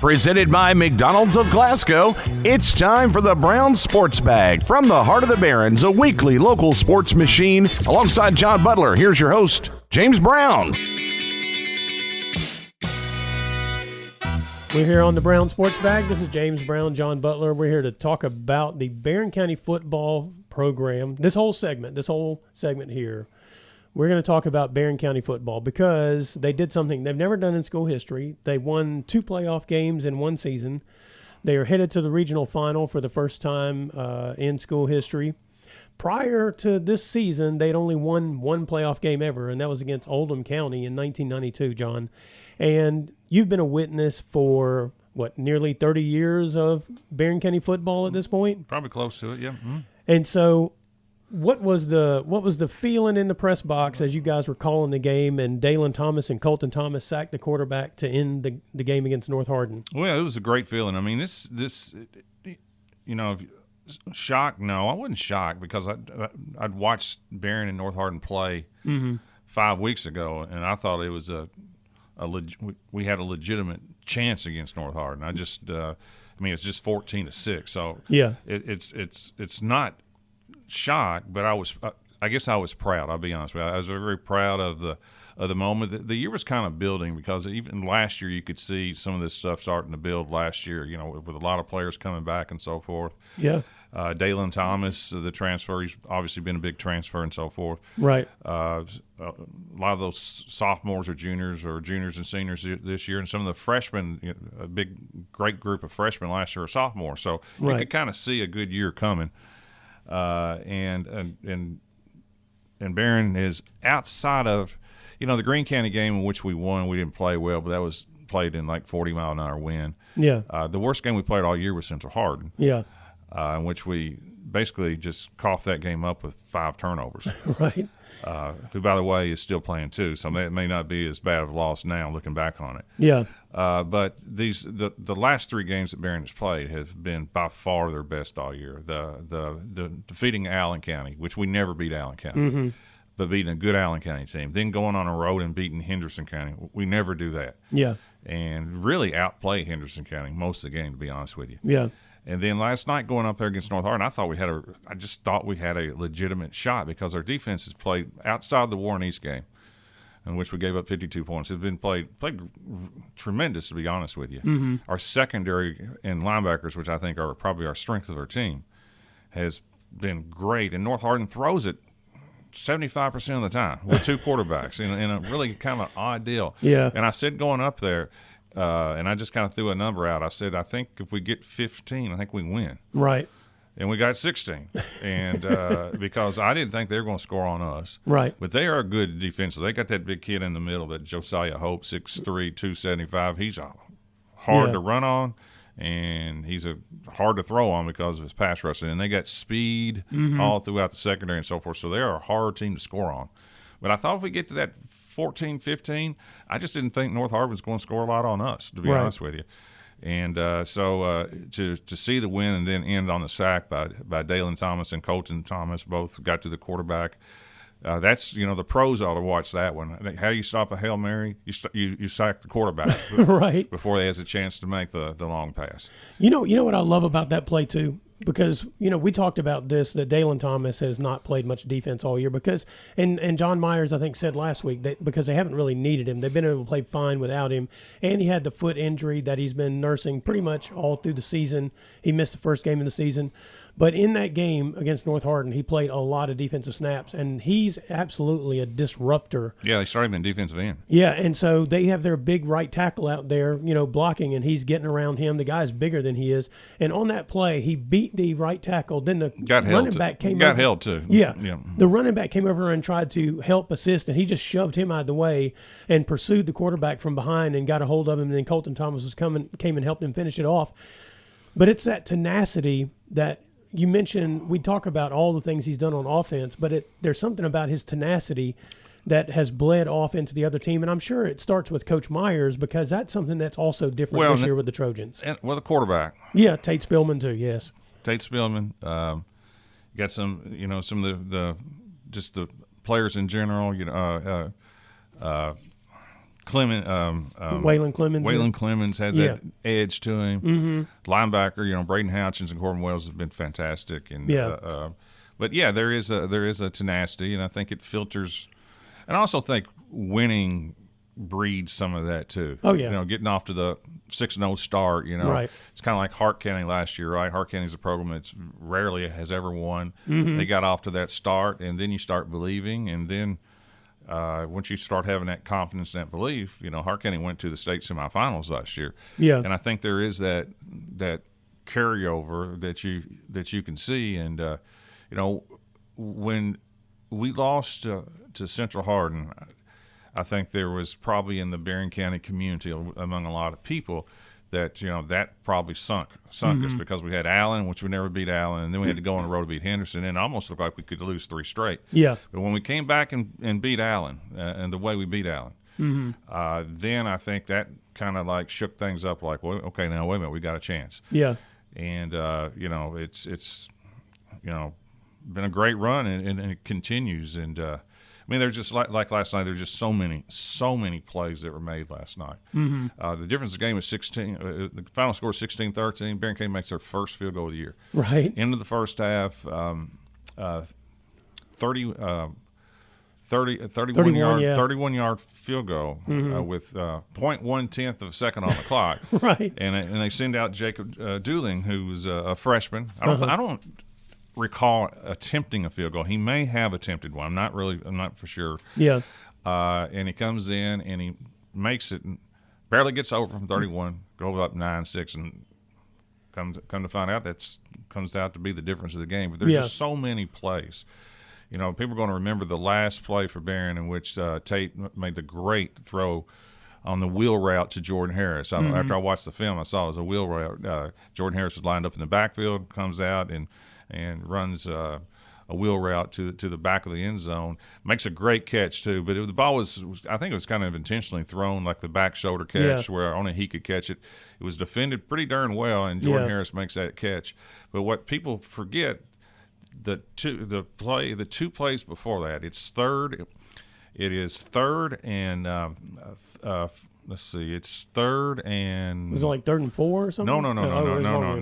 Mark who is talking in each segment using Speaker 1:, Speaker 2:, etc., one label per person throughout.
Speaker 1: Presented by McDonald's of Glasgow, it's time for the Brown Sports Bag from the heart of the Barrens, a weekly local sports machine. Alongside John Butler, here's your host, James Brown.
Speaker 2: We're here on the Brown Sports Bag. This is James Brown, John Butler. We're here to talk about the Barren County football program. This whole segment here, we're going to talk about Barren County football because they did something they've never done in school history. They won 2 playoff games in one season. They are headed to the regional final for the first time in school history. Prior to this season, they'd only won 1 playoff game ever, and that was against Oldham County in 1992, John. And you've been a witness for, nearly 30 years of Barren County football at this point?
Speaker 3: Probably close to it, yeah. Mm-hmm.
Speaker 2: And so what was the feeling in the press box as you guys were calling the game and Dalen Thomas and Colton Thomas sacked the quarterback to end the game against North Hardin?
Speaker 3: Well, it was a great feeling. I mean, this shocked? No, I wasn't shocked because I'd watched Barren and North Hardin play 5 weeks ago, and I thought it was we had a legitimate chance against North Hardin. It's just 14-6, so
Speaker 2: yeah,
Speaker 3: it's not shocked, but I guess I was proud. I'll be honest with you. I was very proud of the moment. The year was kind of building because even last year you could see some of this stuff starting to build last year, with a lot of players coming back and so forth.
Speaker 2: Yeah.
Speaker 3: Dalen Thomas, the transfer, he's obviously been a big transfer and so forth.
Speaker 2: Right.
Speaker 3: A lot of those sophomores or juniors and seniors this year, and some of the freshmen, a great group of freshmen last year are sophomores. So you could kind of see a good year coming. And Barren is outside of, the Greene County game in which we won. We didn't play well, but that was played in like 40-mile-an-hour wind.
Speaker 2: Yeah.
Speaker 3: The worst game we played all year was Central Hardin.
Speaker 2: Yeah.
Speaker 3: In which we basically just coughed that game up with 5 turnovers.
Speaker 2: Right.
Speaker 3: Who, by the way, is still playing too, so it may not be as bad of a loss now looking back on it.
Speaker 2: Yeah.
Speaker 3: But the last 3 games that Barren has played have been by far their best all year. The defeating Allen County, which we never beat Allen County, but beating a good Allen County team. Then going on a road and beating Henderson County. We never do that. Yeah. And really outplay Henderson County most of the game, to be honest with you.
Speaker 2: Yeah.
Speaker 3: And then last night going up there against North Hardin, I just thought we had a legitimate shot because our defense has played outside the Warren East game, in which we gave up 52 points. It's been played tremendous, to be honest with you. Mm-hmm. Our secondary and linebackers, which I think are probably our strength of our team, has been great. And North Hardin throws it 75% of the time with 2 quarterbacks in a really kind of odd deal.
Speaker 2: Yeah.
Speaker 3: And I said going up there, and I just kind of threw a number out. I said, I think if we get 15, I think we win.
Speaker 2: Right.
Speaker 3: And we got 16. And because I didn't think they were going to score on us.
Speaker 2: Right.
Speaker 3: But they are good defensive. They got that big kid in the middle, that Josiah Hope, 6'3", 275. He's hard to run on, and he's hard to throw on because of his pass rushing. And they got speed all throughout the secondary and so forth. So they are a hard team to score on. But I thought if we get to that 14-15, I just didn't think North Hardin was going to score a lot on us, to be honest with you. And so to see the win and then end on the sack by Dalen Thomas and Colton Thomas, both got to the quarterback. That's the pros ought to watch that one. How do you stop a Hail Mary? You sack the quarterback
Speaker 2: right
Speaker 3: before he has a chance to make the long pass.
Speaker 2: You know what I love about that play too? Because, we talked about this, that Dalen Thomas has not played much defense all year because – and John Myers, I think, said last week that because they haven't really needed him. They've been able to play fine without him. And he had the foot injury that he's been nursing pretty much all through the season. He missed the first game of the season. But in that game against North Hardin, he played a lot of defensive snaps, and he's absolutely a disruptor.
Speaker 3: Yeah, they started him in defensive end.
Speaker 2: Yeah, and so they have their big right tackle out there, blocking, and he's getting around him. The guy's bigger than he is. And on that play, he beat the right tackle. Then the running back came over.
Speaker 3: Got held, too.
Speaker 2: Yeah. The running back came over and tried to help assist, and he just shoved him out of the way and pursued the quarterback from behind and got a hold of him, and then Colton Thomas came and helped him finish it off. But it's that tenacity that – you mentioned we talk about all the things he's done on offense, but there's something about his tenacity that has bled off into the other team, and I'm sure it starts with Coach Myers because that's something that's also different this year with the Trojans.
Speaker 3: The quarterback.
Speaker 2: Yeah, Tate Spillman too. Yes,
Speaker 3: Tate Spillman. Got some, some of the players in general.
Speaker 2: Waylon Clemens.
Speaker 3: Waylon Clemens has that edge to him. Mm-hmm. Linebacker, Braden Houchins and Corbin Wells have been fantastic. And but there is a tenacity, and I think it filters. And I also think winning breeds some of that too.
Speaker 2: Oh yeah.
Speaker 3: Getting off to the 6-0 start.
Speaker 2: Right.
Speaker 3: It's kind of like Hart County last year, right? Hart County's a program that's rarely has ever won.
Speaker 2: Mm-hmm.
Speaker 3: They got off to that start, and then you start believing, and then. Once you start having that confidence and that belief, Hart County went to the state semifinals last year.
Speaker 2: Yeah.
Speaker 3: And I think there is that carryover that you can see. And, when we lost to Central Hardin, I think there was probably in the Barren County community among a lot of people that, that probably sunk
Speaker 2: Mm-hmm.
Speaker 3: us because we had Allen, which we never beat Allen, and then we had to go on the road to beat Henderson, and it almost looked like we could lose 3 straight.
Speaker 2: Yeah.
Speaker 3: But when we came back and beat Allen, and the way we beat Allen,
Speaker 2: mm-hmm.
Speaker 3: Then I think that kind of like shook things up. Like, well, okay, now wait a minute, we got a chance.
Speaker 2: Yeah.
Speaker 3: And it's been a great run, and it continues. And there's just like last night. There's just so many plays that were made last night.
Speaker 2: Mm-hmm.
Speaker 3: The difference in the game is 16. The final score is 16-13. Barren County makes their first field goal of the year.
Speaker 2: Right.
Speaker 3: Into the first half, 31 yard field goal with 0.1 of a second on the clock.
Speaker 2: Right.
Speaker 3: And they send out Jacob Dooling, who's a freshman. I don't recall attempting a field goal. He may have attempted one. I'm not for sure.
Speaker 2: Yeah.
Speaker 3: And he comes in and he makes it, and barely gets over from 31, goes up 9-6, and come to find out comes out to be the difference of the game. But there's just so many plays. People are going to remember the last play for Barren in which Tate made the great throw on the wheel route to Jordan Harris. After I watched the film, I saw it was a wheel route. Jordan Harris was lined up in the backfield, comes out and runs a wheel route to the back of the end zone. Makes a great catch too, but the ball was, I think it was kind of intentionally thrown, like the back shoulder catch where only he could catch it. It was defended pretty darn well, and Jordan Harris makes that catch. But what people forget, the two plays before that, it is third and let's see, it's third and
Speaker 2: was it like 3rd and 4 or something?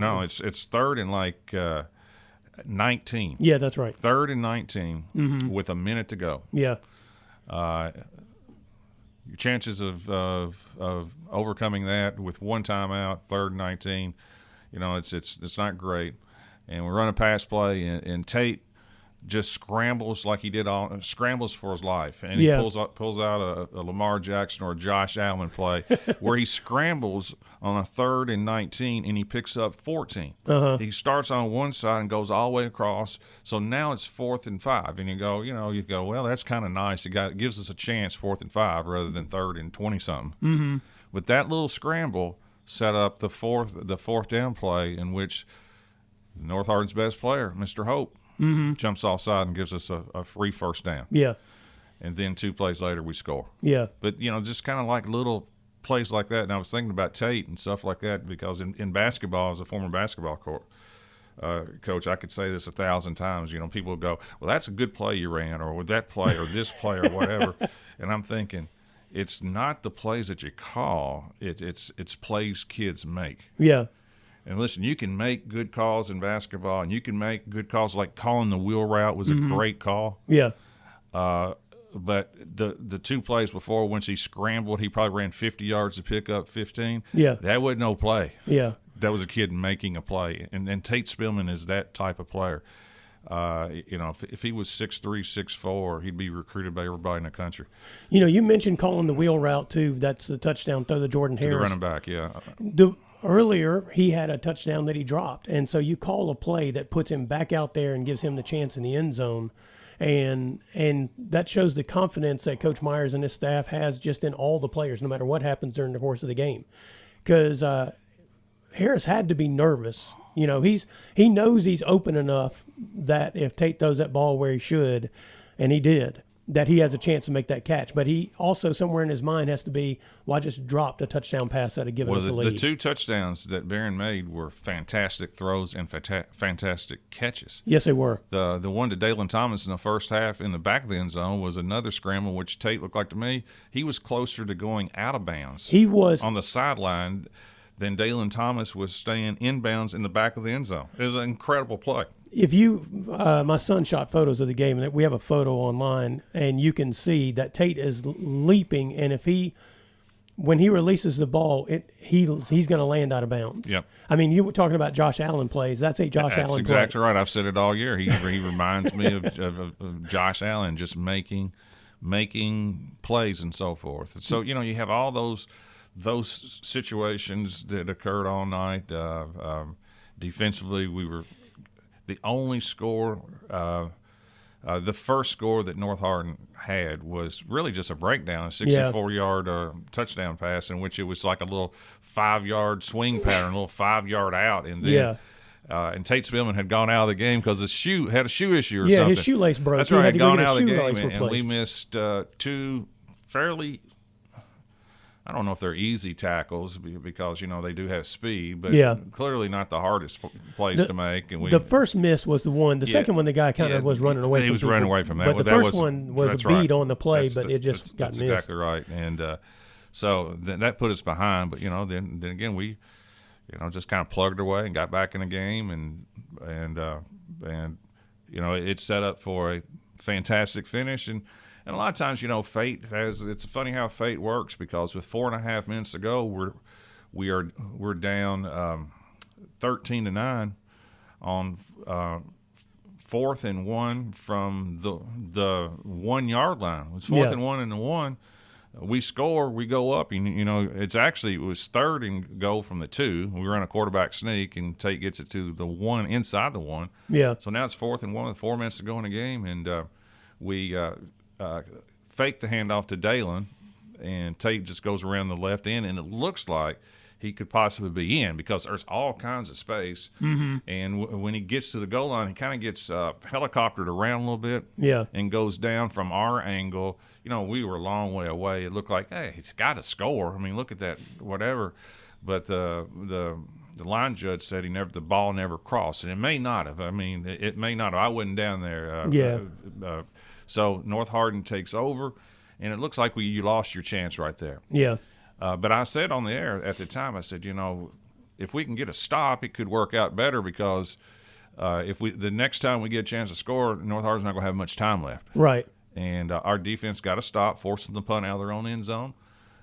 Speaker 3: No. It's third and like 19.
Speaker 2: Yeah, that's right.
Speaker 3: 3rd and 19 with a minute to go.
Speaker 2: Yeah.
Speaker 3: Your chances of overcoming that with one timeout, 3rd and 19, it's not great. And we run a pass play, and Tate just scrambles like he did scrambles for his life, and he pulls out a Lamar Jackson or a Josh Allen play where he scrambles on a 3rd and 19, and he picks up 14. He starts on one side and goes all the way across, so now it's 4th and 5, and you go, well, that's kind of nice. It gives us a chance, 4th and 5 rather than 3rd and 20 something. But that little scramble set up the fourth down play in which North Hardin's best player, Mr. Hope, jumps offside and gives us a free first down.
Speaker 2: Yeah.
Speaker 3: And then 2 plays later, we score.
Speaker 2: Yeah.
Speaker 3: But, just kind of like little plays like that. And I was thinking about Tate and stuff like that because in basketball, as a former basketball coach, I could say this 1,000 times. People would go, well, that's a good play you ran, or with that play or this play or whatever. And I'm thinking, it's not the plays that you call. It's plays kids make.
Speaker 2: Yeah.
Speaker 3: And listen, you can make good calls in basketball, and you can make good calls like calling the wheel route was a great call.
Speaker 2: Yeah.
Speaker 3: But the 2 plays before, once he scrambled, he probably ran 50 yards to pick up 15.
Speaker 2: Yeah.
Speaker 3: That wasn't no play.
Speaker 2: Yeah.
Speaker 3: That was a kid making a play. And Tate Spillman is that type of player. If he was 6'3", 6'4", he'd be recruited by everybody in the country.
Speaker 2: You mentioned calling the wheel route, too. That's the touchdown throw to Jordan Harris.
Speaker 3: The running back, yeah.
Speaker 2: Earlier, he had a touchdown that he dropped, and so you call a play that puts him back out there and gives him the chance in the end zone, and that shows the confidence that Coach Myers and his staff has just in all the players, no matter what happens during the course of the game. Because Harris had to be nervous. He knows he's open enough that if Tate throws that ball where he should, and he did, that he has a chance to make that catch. But he also, somewhere in his mind, has to be, well, I just dropped a touchdown pass that had given us a lead.
Speaker 3: The 2 touchdowns that Barren made were fantastic throws and fantastic catches.
Speaker 2: Yes, they were.
Speaker 3: The one to Dalen Thomas in the first half in the back of the end zone was another scramble, which Tate looked like to me he was closer to going out of bounds.
Speaker 2: He was
Speaker 3: on the sideline than Dalen Thomas was staying inbounds in the back of the end zone. It was an incredible play.
Speaker 2: If you, my son shot photos of the game, and we have a photo online, and you can see that Tate is leaping, and when he releases the ball, he's going to land out of bounds.
Speaker 3: Yep.
Speaker 2: I mean, you were talking about Josh Allen plays. That's a Josh Allen play.
Speaker 3: That's exactly right. I've said it all year. He reminds me of Josh Allen, just making plays and so forth. So, you have all those situations that occurred all night. Defensively, we were the only score. The first score that North Hardin had was really just a breakdown, a 64-yard touchdown pass in which it was like a little 5-yard swing pattern, a little 5-yard out, and then and Tate Spillman had gone out of the game because his shoe had a shoe issue or something.
Speaker 2: Yeah, his shoelace broke.
Speaker 3: That's right,
Speaker 2: had
Speaker 3: gone out of the game, and we missed 2 fairly. I don't know if they're easy tackles because, they do have speed, but clearly not the hardest plays to make. And
Speaker 2: the first miss was the one. The second one, the guy kind of was running away from
Speaker 3: He was running away from that.
Speaker 2: But the first one was a beat on the play, but it just got missed.
Speaker 3: That's exactly right. And so that put us behind. But, then again, we, just kind of plugged away and got back in the game. And it set up for a fantastic finish. And a lot of times, fate it's funny how fate works because with 4.5 minutes to go, we're down 13-9 on 4th and 1 from the 1 yard line. It was 4th and 1 and the 1. We score, we go up. It was 3rd and goal from the 2. We run a quarterback sneak and Tate gets it to the 1 inside the 1.
Speaker 2: Yeah.
Speaker 3: So now it's 4th and 1 with 4 minutes to go in the game, and we fake the handoff to Dalen, and Tate just goes around the left end, and it looks like he could possibly be in because there's all kinds of space. Mm-hmm. And when he gets to the goal line, he kind of gets helicoptered around a little bit and goes down from our angle. We were a long way away. It looked like, hey, he's got to score. I mean, look at that, whatever. But the line judge said the ball never crossed, and it may not have. I mean, it may not have. I wasn't down there. So North Hardin takes over, and it looks like you lost your chance right there.
Speaker 2: Yeah.
Speaker 3: But I said on the air at the time, I said, if we can get a stop, it could work out better because the next time we get a chance to score, North Hardin's not going to have much time left.
Speaker 2: Right.
Speaker 3: And our defense got a stop, forcing the punt out of their own end zone.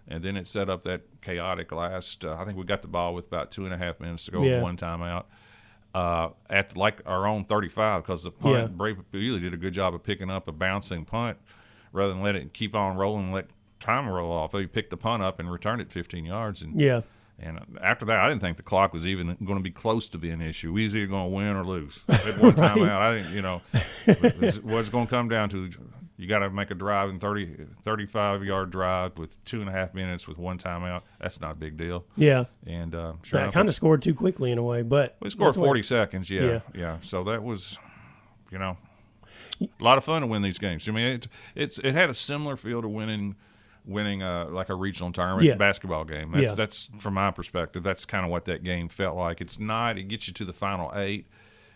Speaker 3: And then it set up that chaotic last I think we got the ball with about 2.5 minutes to go with 1 timeout. At our own 35 because the punt, Bray really did a good job of picking up a bouncing punt rather than let it keep on rolling and let time roll off. He picked the punt up and returned it 15 yards. And after that, I didn't think the clock was even going to be close to being an issue. We was either going to win or lose. At one timeout, I didn't, what's going to come down to, you got to make a drive in 35-yard drive with 2.5 minutes with 1 timeout. That's not a big deal.
Speaker 2: Yeah.
Speaker 3: And
Speaker 2: sure enough, kind of scored too quickly in a way, but
Speaker 3: we scored 40 seconds. Yeah. So that was, a lot of fun to win these games. I mean, it had a similar feel to winning like a regional tournament basketball game. That's from my perspective. That's kind of what that game felt like. It's not. It gets you to the final 8,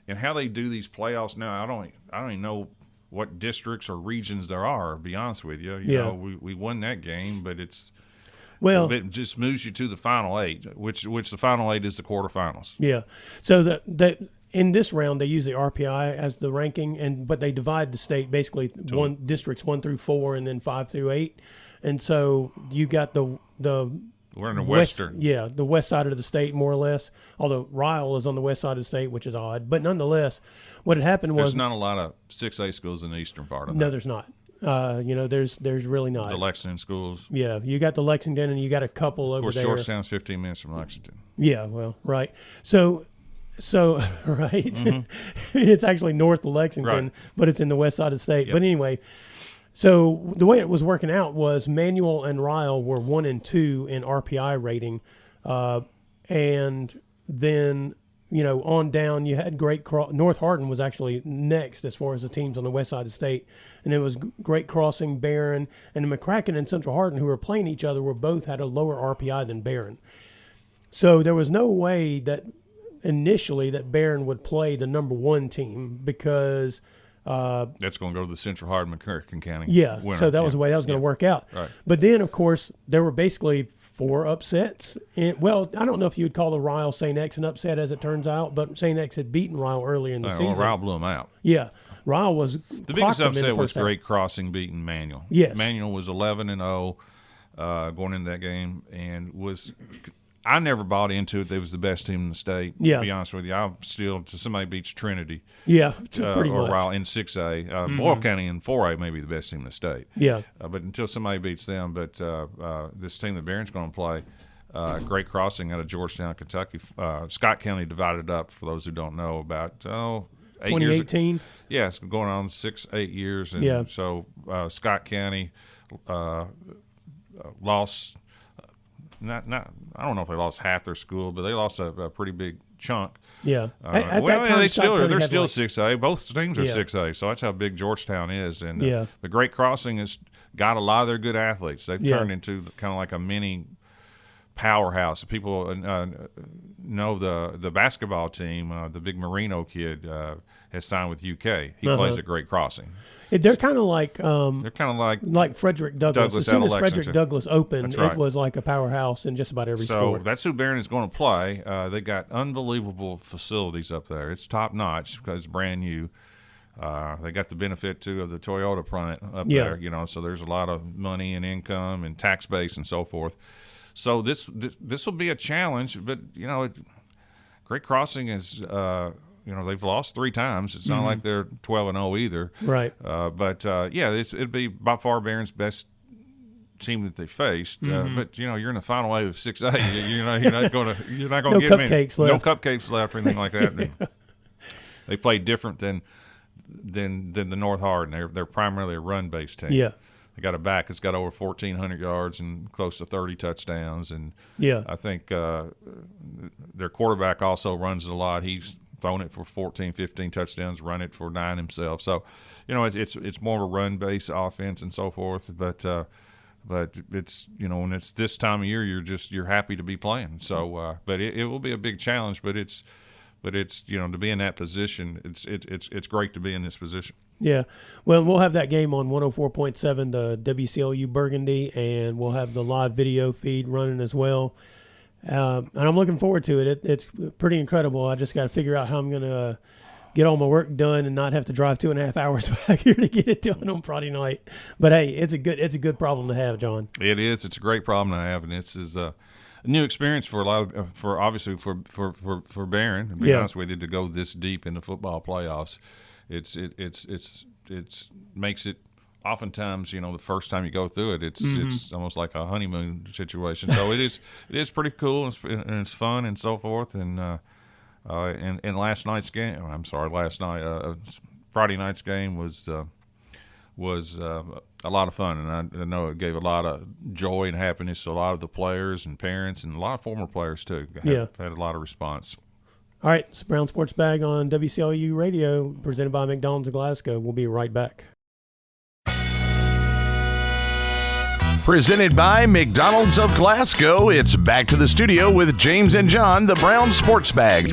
Speaker 3: and how they do these playoffs now. I don't even know what districts or regions there are. To be honest with you, we won that game, but it just moves you to the final 8, which the final 8 is the quarterfinals.
Speaker 2: Yeah. So that in this round they use the RPI as the ranking, but they divide the state basically districts 1 through 4 and then 5 through 8, and so you got the
Speaker 3: we're in the western.
Speaker 2: The west side of the state, more or less. Although Ryle is on the west side of the state, which is odd. But nonetheless, what had happened was...
Speaker 3: There's not a lot of 6A schools in the eastern part of that.
Speaker 2: No, there's not. There's really not.
Speaker 3: The Lexington schools.
Speaker 2: Yeah, you got the Lexington, and you got a couple over there.
Speaker 3: Of course, Georgetown's 15 minutes from Lexington.
Speaker 2: Yeah, well, right. So right. Mm-hmm. It's actually north of Lexington, but it's in the west side of the state. Yep. But anyway... So the way it was working out was Manual and Ryle were 1 and 2 in RPI rating, and then on down, you had North Hardin was actually next as far as the teams on the west side of the state. And it was Great Crossing, Barren, and McCracken and Central Hardin, who were playing each other, both had a lower RPI than Barren. So there was no way that initially that Barren would play the number 1 team because
Speaker 3: that's going to go to the Central Hardin McCracken County.
Speaker 2: Yeah,
Speaker 3: winner.
Speaker 2: so that was the way that was going to work out.
Speaker 3: Right.
Speaker 2: But then, of course, there were basically 4 upsets. And, well, I don't know if you would call the Ryle St. X an upset, as it turns out, but St. X had beaten Ryle earlier in the season.
Speaker 3: Well, Ryle blew them out.
Speaker 2: Yeah, Ryle was
Speaker 3: the biggest upset was Great Crossing beating Manual.
Speaker 2: Yes,
Speaker 3: Manual was 11-0 going into that game, and was. I never bought into it. They was the best team in the state.
Speaker 2: Yeah.
Speaker 3: To be honest with you, I still somebody beats Trinity.
Speaker 2: Yeah, pretty
Speaker 3: or
Speaker 2: much.
Speaker 3: Ryle in 6A. Boyle County in 4A may be the best team in the state.
Speaker 2: Yeah.
Speaker 3: But until somebody beats them, but this team that Barron's going to play, Great Crossing out of Georgetown, Kentucky. Scott County divided up, for those who don't know, about 8 years.
Speaker 2: 2018.
Speaker 3: Yeah, it's going on 6-8 years, and so Scott County lost. Not. I don't know if they lost half their school, but they lost a pretty big chunk.
Speaker 2: Yeah.
Speaker 3: At that time, they're still 6A. Both teams are 6A, so that's how big Georgetown is. And the Great Crossing has got a lot of their good athletes. They've turned into kind of like a mini powerhouse. People know the basketball team. The big Marino kid has signed with UK. He plays at Great Crossing.
Speaker 2: They're kind of like
Speaker 3: like
Speaker 2: Frederick Douglass. As soon as Frederick Douglass opened,
Speaker 3: right.
Speaker 2: It was like a powerhouse in just about every sport.
Speaker 3: So that's who Barren is going to play. They got unbelievable facilities up there. It's top notch because it's brand new. They got the benefit too of the Toyota plant up there. So there's a lot of money and income and tax base and so forth. So this will be a challenge, but Great Crossing is. They've lost 3 times. It's not like they're 12-0 either.
Speaker 2: Right.
Speaker 3: It'd be by far Barron's best team that they faced. But you're in the final wave of 6A. You're not going to get
Speaker 2: cupcakes left.
Speaker 3: No cupcakes left or anything like that. They play different than the North Hardin. They're primarily a run-based team.
Speaker 2: Yeah.
Speaker 3: They got a back that's got over 1,400 yards and close to 30 touchdowns. And I think their quarterback also runs a lot. He's thrown it for 14, 15 touchdowns, run it for 9 himself. So, it's more of a run-based offense and so forth. But it's when it's this time of year, you're happy to be playing. So, but it will be a big challenge. But it's to be in that position, it's great to be in this position.
Speaker 2: Yeah. Well, we'll have that game on 104.7, the WCLU Burgundy, and we'll have the live video feed running as well. And I'm looking forward to it. It's pretty incredible. I just got to figure out how I'm going to get all my work done and not have to drive 2.5 hours back here to get it done on Friday night. But hey, it's a good problem to have, John.
Speaker 3: It is. It's a great problem to have, and this is a new experience for a lot of for Barren. To be honest with you, to go this deep in the football playoffs, it's makes it. Oftentimes, the first time you go through it, it's almost like a honeymoon situation. So it is pretty cool and it's fun and so forth. And last night's game, Friday night's game was a lot of fun, and I know it gave a lot of joy and happiness to a lot of the players and parents and a lot of former players too. Had a lot of response.
Speaker 2: All right, it's Brown Sports Bag on WCLU Radio, presented by McDonald's of Glasgow. We'll be right back.
Speaker 1: Presented by McDonald's of Glasgow, it's back to the studio with James and John, the Brown Sports Bag.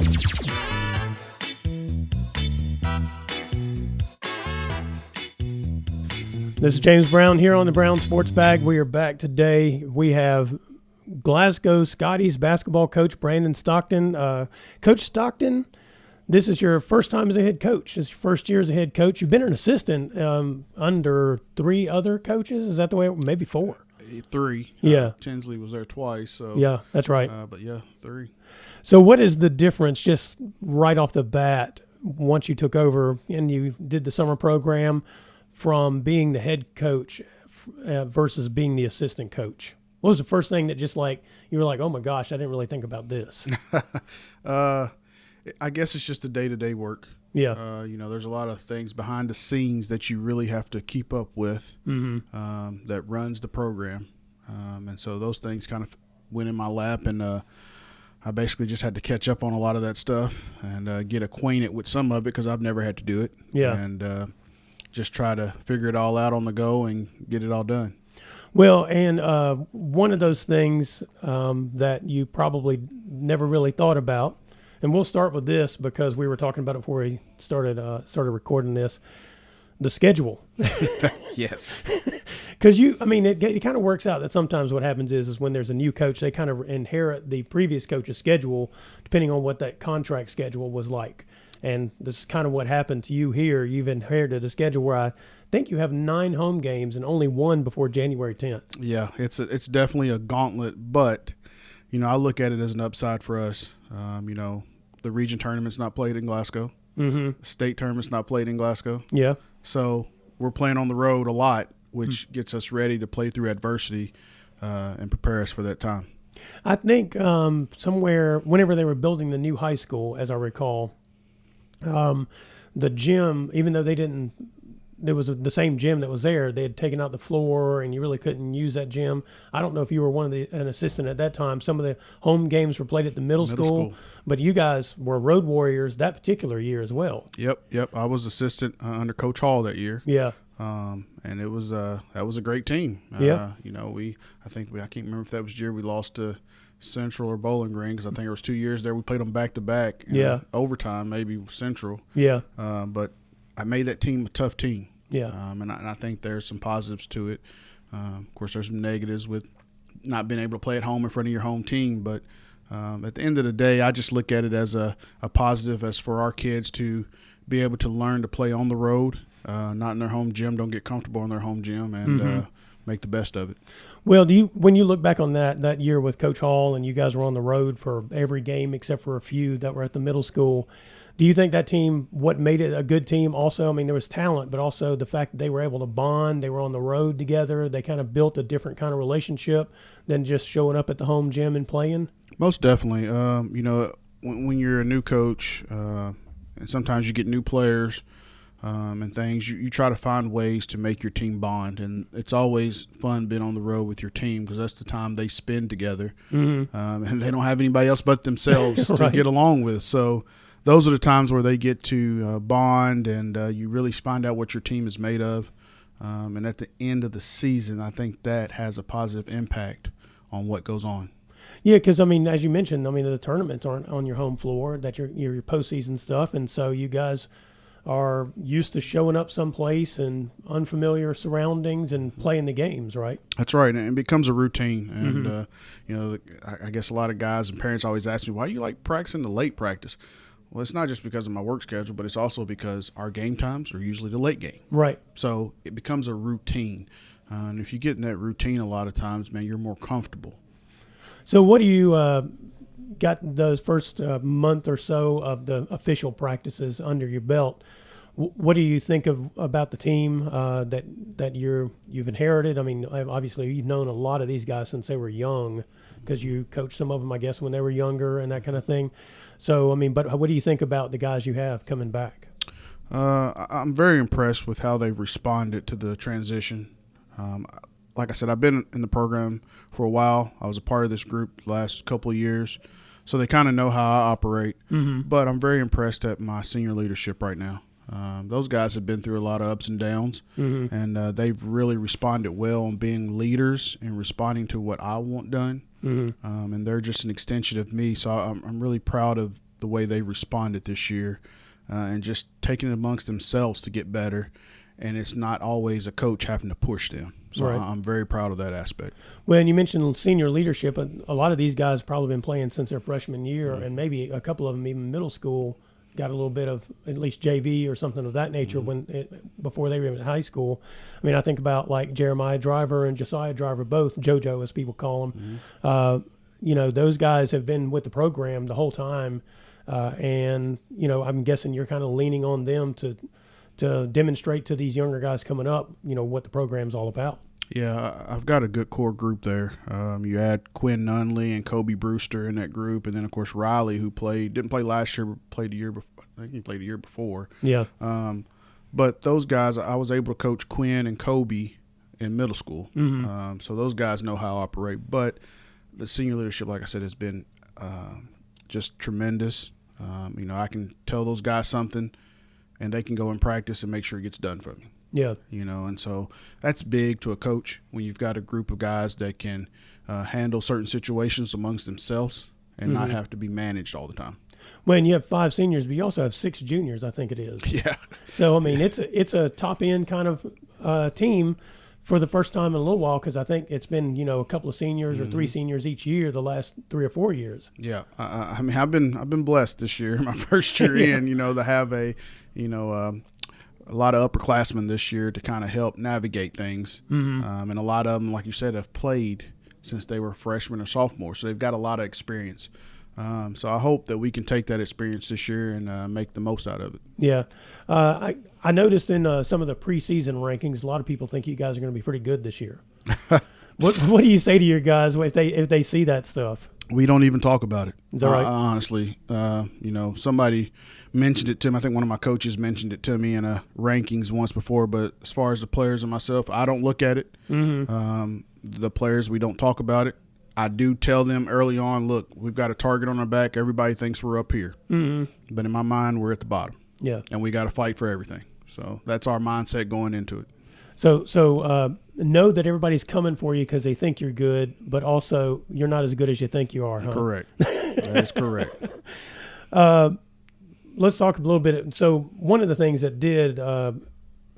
Speaker 2: This is James Brown here on the Brown Sports Bag. We are back today. We have Glasgow Scotties basketball coach Brandon Stockton. Coach Stockton, this is your first time as a head coach. It's your first year as a head coach. You've been an assistant under 3 other coaches. Is that the way? Maybe 4.
Speaker 4: 3.
Speaker 2: Yeah.
Speaker 4: Tinsley was there twice. So
Speaker 2: yeah, that's right.
Speaker 4: But yeah, 3.
Speaker 2: So what is the difference just right off the bat once you took over and you did the summer program from being the head coach versus being the assistant coach? What was the first thing that just like you were like, oh my gosh, I didn't really think about this?
Speaker 4: I guess it's just the day-to-day work.
Speaker 2: Yeah.
Speaker 4: There's a lot of things behind the scenes that you really have to keep up with that runs the program. And so those things kind of went in my lap. And I basically just had to catch up on a lot of that stuff and get acquainted with some of it because I've never had to do it.
Speaker 2: Yeah.
Speaker 4: And just try to figure it all out on the go and get it all done.
Speaker 2: Well, and one of those things that you probably never really thought about, and we'll start with this because we were talking about it before we started recording this, the schedule.
Speaker 4: Yes.
Speaker 2: Because it kind of works out that sometimes what happens is when there's a new coach, they kind of inherit the previous coach's schedule depending on what that contract schedule was like. And this is kind of what happened to you here. You've inherited a schedule where I think you have 9 home games and only 1 before January 10th.
Speaker 4: Yeah, it's definitely a gauntlet, but, I look at it as an upside for us. The region tournament's not played in Glasgow.
Speaker 2: Mm-hmm.
Speaker 4: The state tournament's not played in Glasgow.
Speaker 2: Yeah.
Speaker 4: So we're playing on the road a lot, which gets us ready to play through adversity and prepare us for that time.
Speaker 2: I think somewhere, whenever they were building the new high school, as I recall, the gym, even though there was the same gym that was there, they had taken out the floor and you really couldn't use that gym. I don't know if you were an assistant at that time. Some of the home games were played at the middle school, but you guys were road warriors that particular year as well.
Speaker 4: Yep. I was assistant under Coach Hall that year.
Speaker 2: Yeah.
Speaker 4: And it was that was a great team.
Speaker 2: Yeah.
Speaker 4: I can't remember if that was the year we lost to Central or Bowling Green because I think there was 2 years there we played them back to back.
Speaker 2: Yeah.
Speaker 4: Overtime, maybe Central.
Speaker 2: Yeah.
Speaker 4: But I made that team a tough team.
Speaker 2: Yeah.
Speaker 4: And I think there's some positives to it. Of course, there's some negatives with not being able to play at home in front of your home team. But at the end of the day, I just look at it as a positive as for our kids to be able to learn to play on the road, not in their home gym, don't get comfortable in their home gym, and make the best of it.
Speaker 2: Well, when you look back on that year with Coach Hall and you guys were on the road for every game except for a few that were at the middle school, do you think that team, what made it a good team also, there was talent, but also the fact that they were able to bond, they were on the road together, they kind of built a different kind of relationship than just showing up at the home gym and playing?
Speaker 4: Most definitely. When you're a new coach, and sometimes you get new players and things, you try to find ways to make your team bond. And it's always fun being on the road with your team because that's the time they spend together. Mm-hmm. And they don't have anybody else but themselves
Speaker 2: right.
Speaker 4: to get along with. So those are the times where they get to bond and you really find out what your team is made of. And at the end of the season, I think that has a positive impact on what goes on.
Speaker 2: Yeah, because, as you mentioned, the tournaments aren't on your home floor, that your postseason stuff, and so you guys are used to showing up someplace in unfamiliar surroundings and playing the games, right?
Speaker 4: That's right, and it becomes a routine. And, I guess a lot of guys and parents always ask me, why do you like practicing the late practice? Well, it's not just because of my work schedule, but it's also because our game times are usually the late game.
Speaker 2: Right.
Speaker 4: So it becomes a routine. And if you get in that routine a lot of times, man, you're more comfortable.
Speaker 2: So what do you got those first month or so of the official practices under your belt? What do you think about the team that you've inherited? Obviously you've known a lot of these guys since they were young because you coached some of them, I guess, when they were younger and that kind of thing. So, but what do you think about the guys you have coming back?
Speaker 4: I'm very impressed with how they've responded to the transition. Like I said, I've been in the program for a while. I was a part of this group the last couple of years, so they kind of know how I operate. Mm-hmm. But I'm very impressed at my senior leadership right now. Those guys have been through a lot of ups and downs, mm-hmm. and they've really responded well on being leaders and responding to what I want done. Mm-hmm. And they're just an extension of me, so I'm really proud of the way they responded this year and just taking it amongst themselves to get better. And it's not always a coach having to push them. So right. I'm very proud of that aspect.
Speaker 2: Well, and you mentioned senior leadership. A lot of these guys have probably been playing since their freshman year, mm-hmm. and maybe a couple of them even middle school got a little bit of at least JV or something of that nature mm-hmm. Before they were in high school. I think about like Jeremiah Driver and Josiah Driver, both JoJo as people call them. Mm-hmm. Those guys have been with the program the whole time, and I'm guessing you're kind of leaning on them to demonstrate to these younger guys coming up, what the program's all about.
Speaker 4: Yeah, I've got a good core group there. You add Quinn Nunley and Kobe Brewster in that group, and then, of course, Riley, who didn't play last year, but played the year before. I think he played the year before.
Speaker 2: Yeah.
Speaker 4: But those guys, I was able to coach Quinn and Kobe in middle school. Mm-hmm. So those guys know how I operate. But the senior leadership, like I said, has been just tremendous. I can tell those guys something, and they can go and practice and make sure it gets done for me.
Speaker 2: Yeah.
Speaker 4: And so that's big to a coach when you've got a group of guys that can handle certain situations amongst themselves and not have to be managed all the time.
Speaker 2: When you have 5 seniors, but you also have 6 juniors, I think it is.
Speaker 4: Yeah.
Speaker 2: So, I mean, it's a top-end kind of team for the first time in a little while, because I think it's been, a couple of seniors or 3 seniors each year the last 3 or 4 years.
Speaker 4: Yeah. I mean, I've been blessed this year, my first year in, to have a lot of upperclassmen this year to kind of help navigate things. And a lot of them, like you said, have played since they were freshmen or sophomores, so they've got a lot of experience. So I hope that we can take that experience this year and make the most out of it.
Speaker 2: Yeah. I noticed in some of the preseason rankings, a lot of people think you guys are going to be pretty good this year. What do you say to your guys if they see that stuff?
Speaker 4: We don't even talk about it.
Speaker 2: Is that right?
Speaker 4: Honestly, somebody mentioned it to me. I think one of my coaches mentioned it to me in a rankings once before. But as far as the players and myself, I don't look at it. The players, we don't talk about it. I do tell them early on, look, we've got a target on our back. Everybody thinks we're up here. But in my mind, we're at the bottom.
Speaker 2: Yeah.
Speaker 4: And we got to fight for everything. So that's our mindset going into it.
Speaker 2: So know that everybody's coming for you because they think you're good, but also you're not as good as you think you are, huh?
Speaker 4: Correct. That is correct.
Speaker 2: Let's talk a little bit. So one of the things that did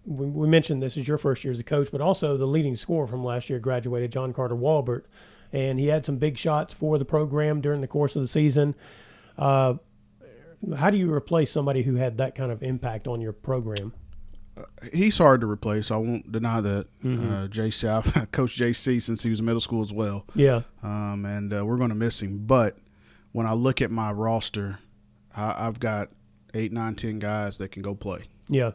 Speaker 2: we mentioned this is your first year as a coach, but also the leading scorer from last year graduated, John Carter Walbert, and he had some big shots for the program during the course of the season. How do you replace somebody who had that kind of impact on your program?
Speaker 4: He's hard to replace. I won't deny that. JC, I've coached JC since he was in middle school as well.
Speaker 2: Yeah.
Speaker 4: And we're going to miss him. But when I look at my roster, I've got 8, 9, 10 guys that can go play.
Speaker 2: Yeah.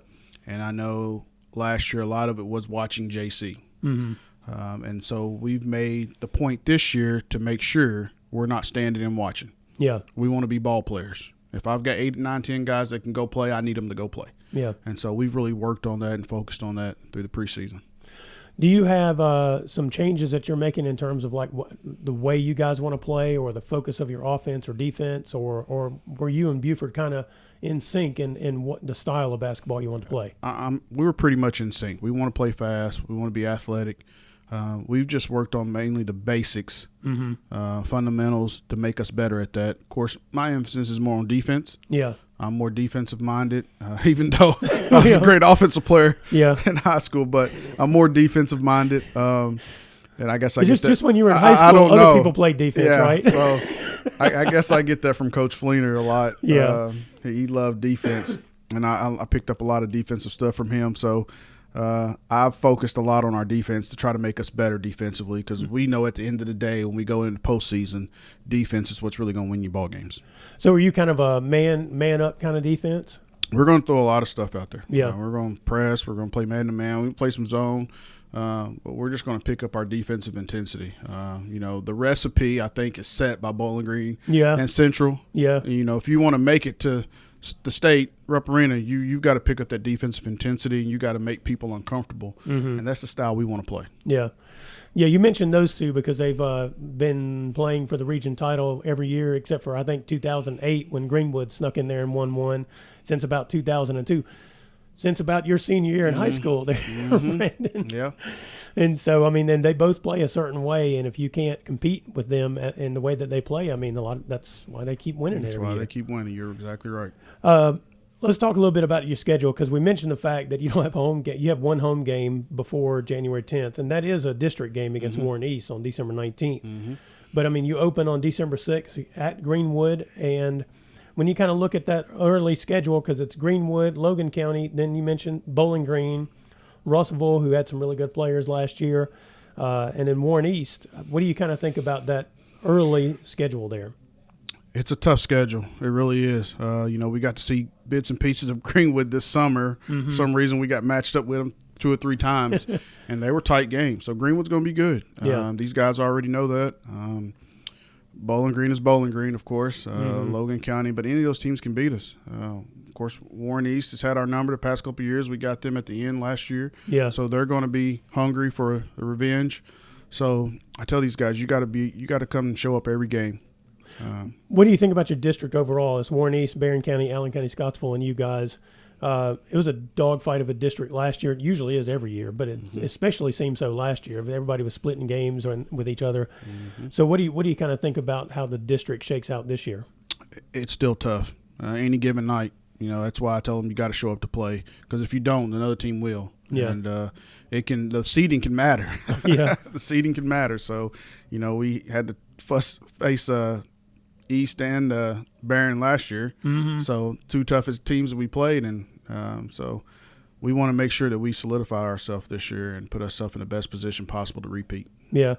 Speaker 4: And I know last year a lot of it was watching JC. And so we've made the point this year to make sure we're not standing and watching.
Speaker 2: Yeah.
Speaker 4: We want to be ball players. If I've got 8, 9, 10 guys that can go play, I need them to go play.
Speaker 2: Yeah.
Speaker 4: And so we've really worked on that and focused on that through the preseason.
Speaker 2: Do you have some changes that you're making in terms of like the way you guys want to play or the focus of your offense or defense, or were you and Buford kind of in sync in what the style of basketball you want to play?
Speaker 4: We were pretty much in sync. We want to play fast. We want to be athletic. We've just worked on mainly the basics, fundamentals to make us better at that. Of course, my emphasis is more on defense.
Speaker 2: Yeah. I'm
Speaker 4: more defensive-minded, even though I was a great offensive player in high school, but I'm more defensive-minded. And I guess I
Speaker 2: just when you were in high school, other people played defense, right?
Speaker 4: So I guess I get that from Coach Fleener a lot.
Speaker 2: Yeah.
Speaker 4: He loved defense, and I picked up a lot of defensive stuff from him. So I've focused a lot on our defense to try to make us better defensively, because we know at the end of the day when we go into postseason, defense is what's really going to win you ball games.
Speaker 2: So are you kind of a man up kind of defense?
Speaker 4: We're going to throw a lot of stuff out there.
Speaker 2: Yeah.
Speaker 4: We're going to press. We're going to play man-to-man. We play some zone. But we're just going to pick up our defensive intensity. The recipe, I think, is set by Bowling Green and Central.
Speaker 2: Yeah.
Speaker 4: If you want to make it to the state, Rupp Arena, you've got to pick up that defensive intensity, and you got to make people uncomfortable. And that's the style we want to play.
Speaker 2: Yeah. Yeah, you mentioned those two because they've been playing for the region title every year except for, I think, 2008 when Greenwood snuck in there and won one, since about 2002. Since about your senior year in high school there, Brandon.
Speaker 4: Yeah.
Speaker 2: And so, I mean, then they both play a certain way, and if you can't compete with them in the way that they play, I mean, that's why they keep winning.
Speaker 4: That's why they keep winning. You're exactly right.
Speaker 2: Let's talk a little bit about your schedule, because we mentioned the fact that you don't have home game. You have one home game before January 10th, and that is a district game against Warren East on December 19th. But, I mean, you open on December 6th at Greenwood, and when you kind of look at that early schedule, because it's Greenwood, Logan County, then you mentioned Bowling Green, Russellville, who had some really good players last year, and then Warren East. What do you kind of think about that early schedule there?
Speaker 4: It's a tough schedule. It really is. We got to see bits and pieces of Greenwood this summer. For some reason, we got matched up with them 2 or 3 times, and they were tight games. So Greenwood's going to be good. These guys already know that. Bowling Green is Bowling Green, of course, Logan County, but any of those teams can beat us. Of course, Warren East has had our number the past couple of years. We got them at the end last year.
Speaker 2: Yeah.
Speaker 4: So they're going to be hungry for the revenge. So I tell these guys, you got to come and show up every game.
Speaker 2: What do you think about your district overall? It's Warren East, Barren County, Allen County, Scottsville, and you guys. It was a dogfight of a district last year. It usually is every year, but it especially seemed so last year. Everybody was splitting games with each other. So what do you kind of think about how the district shakes out this year?
Speaker 4: It's still tough. Any given night, that's why I tell them you got to show up to play, because if you don't, another team will.
Speaker 2: Yeah.
Speaker 4: And the seeding can matter.
Speaker 2: Yeah.
Speaker 4: The seeding can matter. So, we had to face East and Barren last year. So 2 toughest teams that we played, and so we want to make sure that we solidify ourselves this year and put ourselves in the best position possible to repeat.
Speaker 2: Yeah.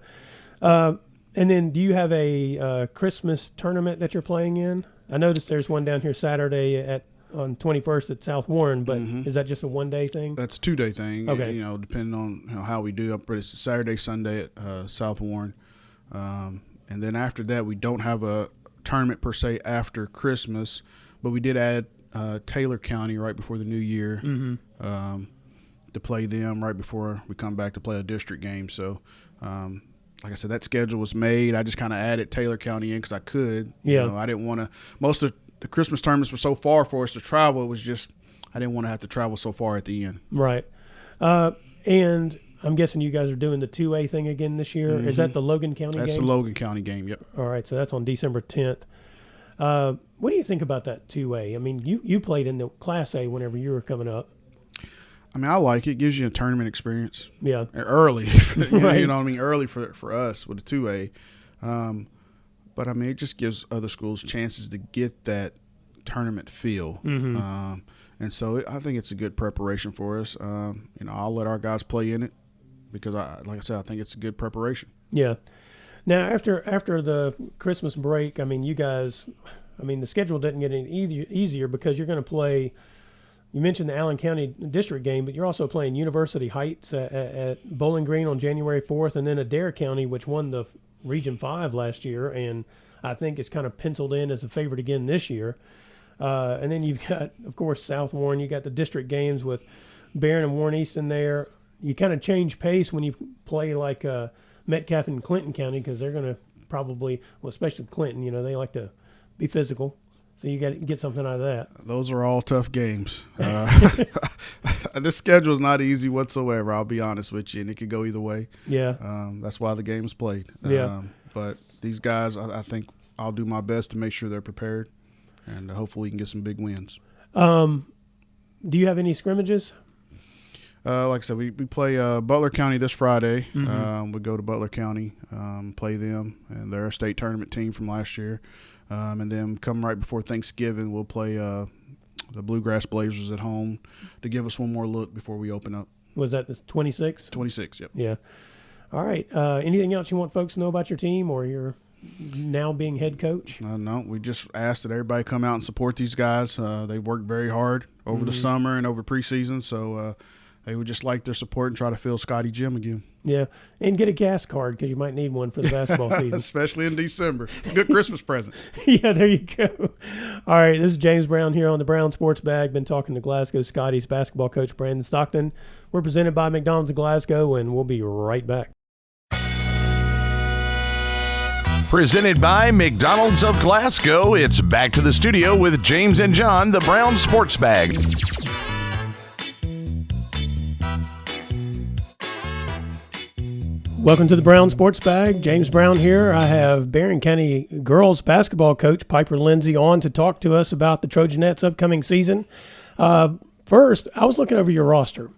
Speaker 2: And then do you have a Christmas tournament that you're playing in? I noticed there's one down here Saturday on 21st at South Warren, but is that just a one-day thing?
Speaker 4: That's a 2-day thing.
Speaker 2: Okay.
Speaker 4: Depending on how we do. But it's a Saturday, Sunday at South Warren. And then after that, we don't have a tournament per se after Christmas, but we did add Taylor County right before the new year to play them right before we come back to play a district game. So, like I said, that schedule was made. I just kind of added Taylor County in because I could.
Speaker 2: Yeah.
Speaker 4: I didn't want to. Most of the Christmas tournaments were so far for us to travel. It was just I didn't want to have to travel so far at the end.
Speaker 2: Right. And I'm guessing you guys are doing the 2A thing again this year. Is that the Logan County game?
Speaker 4: That's the Logan County game, yep.
Speaker 2: All right, so that's on December 10th. What do you think about that 2A? I mean, you played in the Class A whenever you were coming up.
Speaker 4: I mean, I like it. It gives you a tournament experience.
Speaker 2: Yeah.
Speaker 4: Early.
Speaker 2: Right.
Speaker 4: You know what I mean? Early for us with the 2A. But, I mean, it just gives other schools chances to get that tournament feel. And so I think it's a good preparation for us. I'll let our guys play in it because, like I said, I think it's a good preparation.
Speaker 2: Yeah. Now, after the Christmas break, I mean, you guys – I mean, the schedule doesn't get any easier because you're going to play – you mentioned the Allen County district game, but you're also playing University Heights at Bowling Green on January 4th, and then Adair County, which won the Region 5 last year, and I think it's kind of penciled in as a favorite again this year. And then you've got, of course, South Warren. You got the district games with Barren and Warren East in there. You kind of change pace when you play like Metcalfe and Clinton County because they're going to probably, well, especially Clinton, they like to be physical. So you got to get something out of that.
Speaker 4: Those are all tough games. This schedule is not easy whatsoever, I'll be honest with you, and it could go either way.
Speaker 2: Yeah.
Speaker 4: That's why the game's played.
Speaker 2: Yeah.
Speaker 4: But these guys, I think I'll do my best to make sure they're prepared, and hopefully we can get some big wins.
Speaker 2: Do you have any scrimmages?
Speaker 4: Like I said, we play Butler County this Friday. We go to Butler County, play them, and they're a state tournament team from last year. And then come right before Thanksgiving, we'll play the Bluegrass Blazers at home to give us one more look before we open up.
Speaker 2: Was that the 26th?
Speaker 4: 26, yep.
Speaker 2: Yeah. All right. Anything else you want folks to know about your team or your now being head coach?
Speaker 4: No, we just asked that everybody come out and support these guys. They worked very hard over the summer and over preseason, so they would just like their support and try to fill Scotty Gym again.
Speaker 2: Yeah, and get a gas card because you might need one for the basketball season.
Speaker 4: Especially in December. It's a good Christmas present.
Speaker 2: Yeah, there you go. All right, this is James Brown here on the Brown Sports Bag. Been talking to Glasgow Scotties basketball coach Brandon Stockton. We're presented by McDonald's of Glasgow, and we'll be right back.
Speaker 1: Presented by McDonald's of Glasgow, it's back to the studio with James and John, the Brown Sports Bag.
Speaker 2: Welcome to the Brown Sports Bag. James Brown here. I have Barren County girls basketball coach Piper Lindsey on to talk to us about the Trojanettes' upcoming season. First, I was looking over your roster,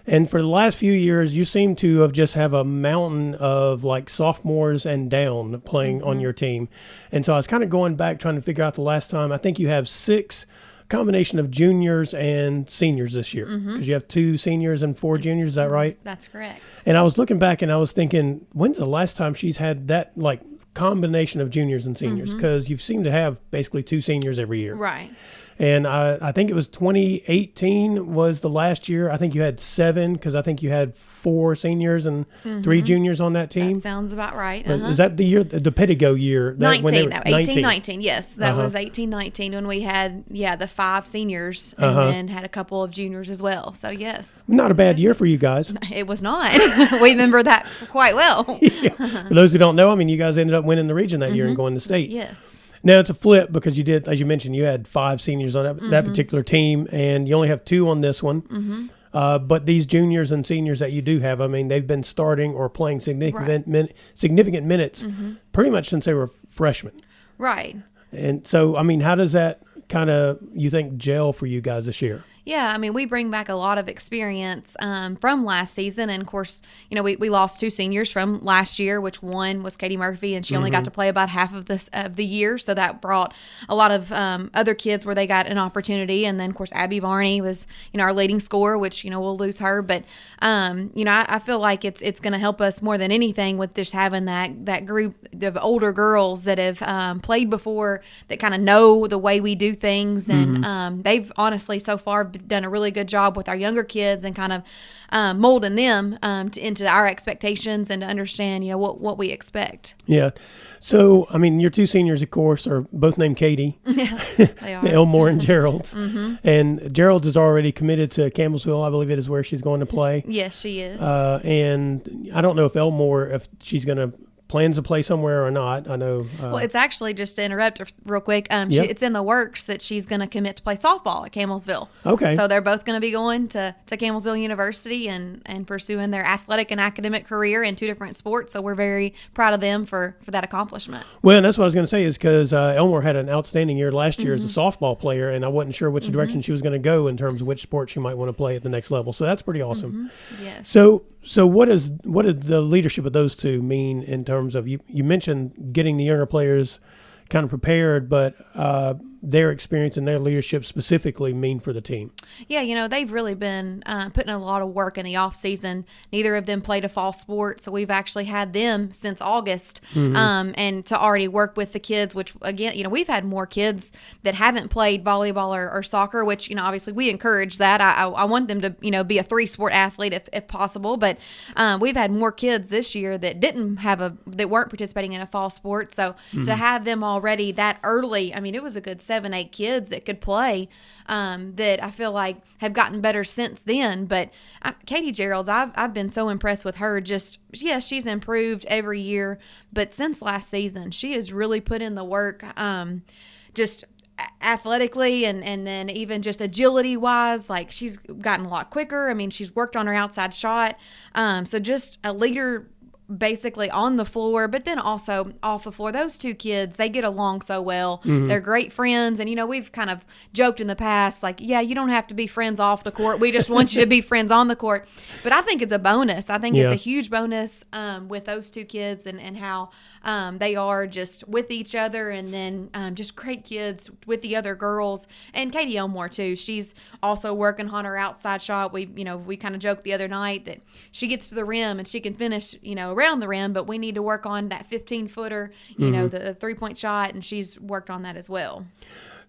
Speaker 2: and for the last few years, you seem to have just have a mountain of like sophomores and down playing on your team. And so I was kind of going back trying to figure out the last time. I think you have 6 combination of juniors and seniors this year because you have 2 seniors and 4 juniors. Is that right?
Speaker 5: That's correct.
Speaker 2: And I was looking back and I was thinking, when's the last time she's had that like combination of juniors and seniors? Because you seem to have basically 2 seniors every year.
Speaker 5: Right.
Speaker 2: And I think it was 2018 was the last year. I think you had 7 because I think you had 4 seniors and 3 juniors on that team.
Speaker 5: That sounds about right.
Speaker 2: Is that the year, the Pedigo year?
Speaker 5: 19. Yes, that was 18-19 when we had the 5 seniors and then had a couple of juniors as well. So yes,
Speaker 2: not a bad year for you guys.
Speaker 5: It was not. We remember that quite well.
Speaker 2: For those who don't know, I mean, you guys ended up winning the region that year and going to state.
Speaker 5: Yes.
Speaker 2: Now it's a flip because you did, as you mentioned, you had 5 seniors on that particular team, and you only have 2 on this one. But these juniors and seniors that you do have, I mean, they've been starting or playing significant minutes pretty much since they were freshmen.
Speaker 5: Right.
Speaker 2: And so, I mean, how does that kind of, you think, gel for you guys this year?
Speaker 5: Yeah, I mean, we bring back a lot of experience from last season. And, of course, you know, we lost 2 seniors from last year, which one was Katie Murphy, and she only got to play about half of the year. So that brought a lot of other kids where they got an opportunity. And then, of course, Abby Barney was, you know, our leading scorer, which, you know, we'll lose her. But, you know, I feel like it's going to help us more than anything with just having that group of older girls that have played before, that kind of know the way we do things. And they've honestly so far done a really good job with our younger kids and kind of molding them into our expectations and to understand, you know, what we expect.
Speaker 2: Yeah. So, I mean, your 2 seniors, of course, are both named Katie.
Speaker 5: Yeah, they are.
Speaker 2: Elmore and Gerald's. And Gerald's is already committed to Campbellsville. I believe it is where she's going to play.
Speaker 5: Yes, she is.
Speaker 2: And I don't know if Elmore, if she's going to plans to play somewhere or not. I know.
Speaker 5: Well, it's actually, just to interrupt real quick, it's in the works that she's going to commit to play softball at Campbellsville.
Speaker 2: Okay.
Speaker 5: So they're both going to be going to Campbellsville University and pursuing their athletic and academic career in 2 different sports. So we're very proud of them for that accomplishment.
Speaker 2: Well, and that's what I was going to say, is because Elmore had an outstanding year last year as a softball player, and I wasn't sure which direction she was going to go in terms of which sport she might want to play at the next level. So that's pretty awesome.
Speaker 5: Yes.
Speaker 2: So what does the leadership of those 2 mean in terms of, you mentioned getting the younger players kind of prepared, but their experience and their leadership specifically mean for the team?
Speaker 5: Yeah, you know, they've really been putting a lot of work in the off season. Neither of them played a fall sport, so we've actually had them since August, and to already work with the kids, which, again, you know, we've had more kids that haven't played volleyball or soccer, which, you know, obviously we encourage that. I want them to, you know, be a 3-sport athlete if possible, but we've had more kids this year that that weren't participating in a fall sport, so to have them already that early, I mean, it was a good 7-8 kids that could play, that I feel like have gotten better since then. But Katie Gerald's, I've been so impressed with her. Just, yes, she's improved every year, but since last season, she has really put in the work, just athletically and then even just agility wise. Like, she's gotten a lot quicker. I mean, she's worked on her outside shot. So just a leader basically on the floor, but then also off the floor. Those 2 kids, they get along so well. They're great friends. And, you know, we've kind of joked in the past, like, yeah, you don't have to be friends off the court. We just want you to be friends on the court. But I think it's a bonus. I think it's a huge bonus with those 2 kids and how they are just with each other, and then just great kids with the other girls. And Katie Elmore, too. She's also working on her outside shot. We kind of joked the other night that she gets to the rim and she can finish, you know, around the rim, but we need to work on that 15-footer, you know, the 3-point shot, and she's worked on that as well.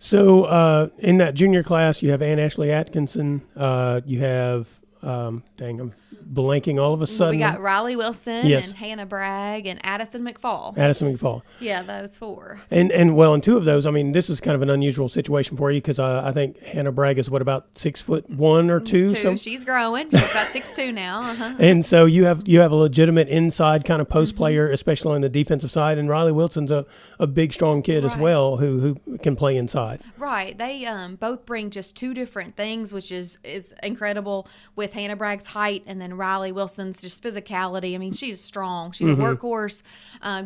Speaker 2: So in that junior class, you have Ann Ashley Atkinson. You have, I'm blanking all of a sudden.
Speaker 5: We got Riley Wilson
Speaker 2: Yes.
Speaker 5: and Hannah Bragg and Addison McFall.
Speaker 2: Yeah,
Speaker 5: those 4.
Speaker 2: And well, in 2 of those, I mean, this is kind of an unusual situation for you because I think Hannah Bragg is about 6'1" or 2. So
Speaker 5: She's growing. She's about 6'2" now.
Speaker 2: And so you have a legitimate inside kind of post player, especially on the defensive side. And Riley Wilson's a big, strong kid as well who can play inside.
Speaker 5: Right. They both bring just 2 different things, which is incredible, with Hannah Bragg's height and then Riley Wilson's just physicality. I mean, she's strong. She's a workhorse,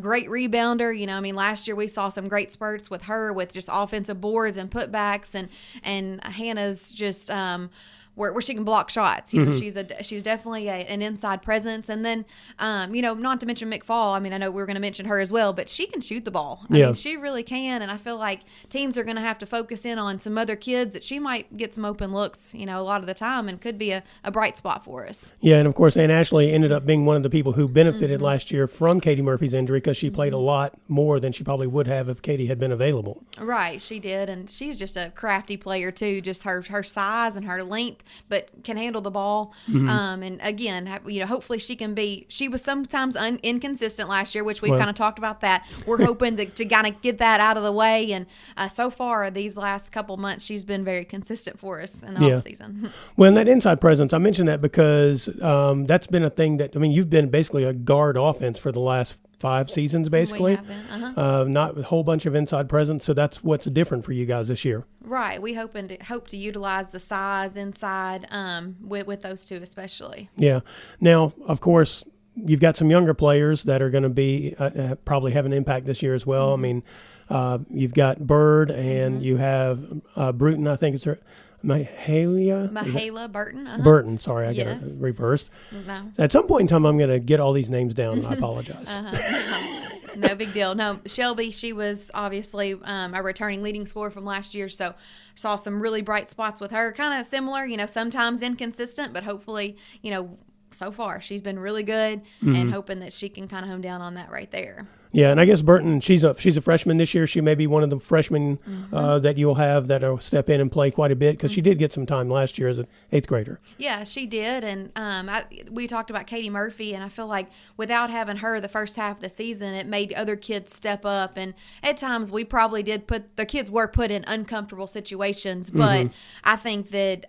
Speaker 5: great rebounder. You know, I mean, last year we saw some great spurts with her with just offensive boards and putbacks, and Hannah's just where she can block shots. You know, she's definitely an inside presence. And then, you know, not to mention McFall. I mean, I know we're going to mention her as well, but she can shoot the ball. I mean, she really can. And I feel like teams are going to have to focus in on some other kids that she might get some open looks, you know, a lot of the time, and could be a bright spot for us.
Speaker 2: Yeah, and of course, Aunt Ashley ended up being one of the people who benefited last year from Katie Murphy's injury, because she played a lot more than she probably would have if Katie had been available.
Speaker 5: Right, she did, and she's just a crafty player too. Just her size and her length, but can handle the ball. And again, you know, hopefully she can be. She was sometimes inconsistent last year, which we've kind of talked about that. We're hoping to kind of get that out of the way, and so far these last couple months she's been very consistent for us in the off season.
Speaker 2: Well, and that inside presence, I mentioned that because that's been a thing that, I mean, you've been basically a guard offense for the last 5 seasons, basically.
Speaker 5: We have been,
Speaker 2: not a whole bunch of inside presence, so that's what's different for you guys this year.
Speaker 5: Right. We hope to utilize the size inside with those two especially.
Speaker 2: Yeah. Now, of course, you've got some younger players that are going to be probably have an impact this year as well. I mean, you've got Bird and you have Bruton, I think it's her. Mahala
Speaker 5: Burton.
Speaker 2: Burton, sorry, I got it
Speaker 5: Yes.
Speaker 2: reversed.
Speaker 5: No.
Speaker 2: At some point in time, I'm going to get all these names down, and I apologize.
Speaker 5: No big deal. No, Shelby, she was obviously a returning leading scorer from last year, so saw some really bright spots with her. Kind of similar, you know, sometimes inconsistent, but hopefully, you know, so far she's been really good, and hoping that she can kind of hone down on that right there.
Speaker 2: Yeah, and I guess Burton, she's a freshman this year. She may be one of the freshmen that you'll have that will step in and play quite a bit, because she did get some time last year as an 8th grader.
Speaker 5: Yeah, she did, and we talked about Katie Murphy, and I feel like without having her the first half of the season, it made other kids step up, and at times we probably did the kids were put in uncomfortable situations, but I think that